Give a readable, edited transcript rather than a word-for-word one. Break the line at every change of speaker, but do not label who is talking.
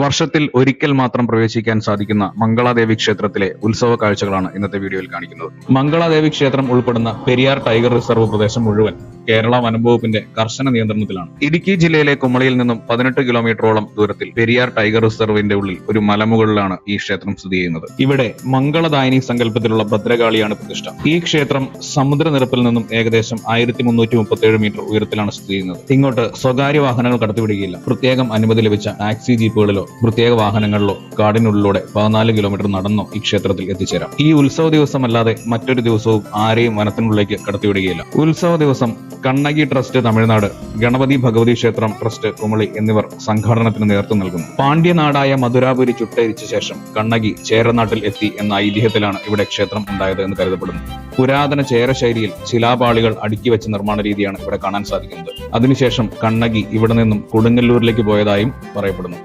വർഷത്തിൽ ഒരിക്കൽ മാത്രം പ്രവേശിക്കാൻ സാധിക്കുന്ന മംഗളാദേവി ക്ഷേത്രത്തിലെ ഉത്സവ കാഴ്ചകളാണ് ഇന്നത്തെ വീഡിയോയിൽ കാണിക്കുന്നത്. മംഗളാദേവി ക്ഷേത്രം ഉൾപ്പെടുന്ന പെരിയാർ ടൈഗർ റിസർവ് പ്രദേശം മുഴുവൻ കേരള വനംവകുപ്പിന്റെ കർശന നിയന്ത്രണത്തിലാണ്. ഇടുക്കി ജില്ലയിലെ കുമളിയിൽ നിന്നും 18 കിലോമീറ്ററോളം ദൂരത്തിൽ പെരിയാർ ടൈഗർ റിസർവിന്റെ ഉള്ളിൽ ഒരു മലമുകളിലാണ് ഈ ക്ഷേത്രം സ്ഥിതി ചെയ്യുന്നത്. ഇവിടെ മംഗളദായിനി സങ്കല്പത്തിലുള്ള ഭദ്രകാളിയാണ് പ്രതിഷ്ഠ. ഈ ക്ഷേത്രം സമുദ്രനിരപ്പിൽ നിന്നും ഏകദേശം 1337 മീറ്റർ ഉയരത്തിലാണ് സ്ഥിതി ചെയ്യുന്നത്. ഇങ്ങോട്ട് സ്വകാര്യ വാഹനങ്ങൾ കടത്തിവിടുകയില്ല. പ്രത്യേകം അനുമതി ലഭിച്ച ടാക്സി ജീപ്പുകളിലോ പ്രത്യേക വാഹനങ്ങളിലോ കാടിനുള്ളിലൂടെ 14 കിലോമീറ്റർ നടന്നോ ഈ ക്ഷേത്രത്തിൽ എത്തിച്ചേരാം. ഈ ഉത്സവ ദിവസമല്ലാതെ മറ്റൊരു ദിവസവും ആരെയും വനത്തിനുള്ളിലേക്ക് കടത്തിവിടുകയില്ല. ഉത്സവ ദിവസം കണ്ണകി ട്രസ്റ്റ് തമിഴ്നാട്, ഗണപതി ഭഗവതി ക്ഷേത്രം ട്രസ്റ്റ് കുമളി എന്നിവർ സംഘാടനത്തിന് നേതൃത്വം നൽകുന്നു. പാണ്ഡ്യനാടായ മധുരാപുരി ചുട്ടരിച്ച ശേഷം കണ്ണകി ചേരനാട്ടിൽ എത്തി എന്ന ഐതിഹ്യത്തിലാണ് ഇവിടെ ക്ഷേത്രം ഉണ്ടായത് എന്ന് കരുതപ്പെടുന്നു. പുരാതന ചേര ശൈലിയിൽ ശിലാപാളികൾ അടുക്കി വെച്ച നിർമ്മാണ രീതിയാണ് ഇവിടെ കാണാൻ സാധിക്കുന്നത്. അതിനുശേഷം കണ്ണകി ഇവിടെ നിന്നും കൊടുങ്ങല്ലൂരിലേക്ക് പോയതായും പറയപ്പെടുന്നു.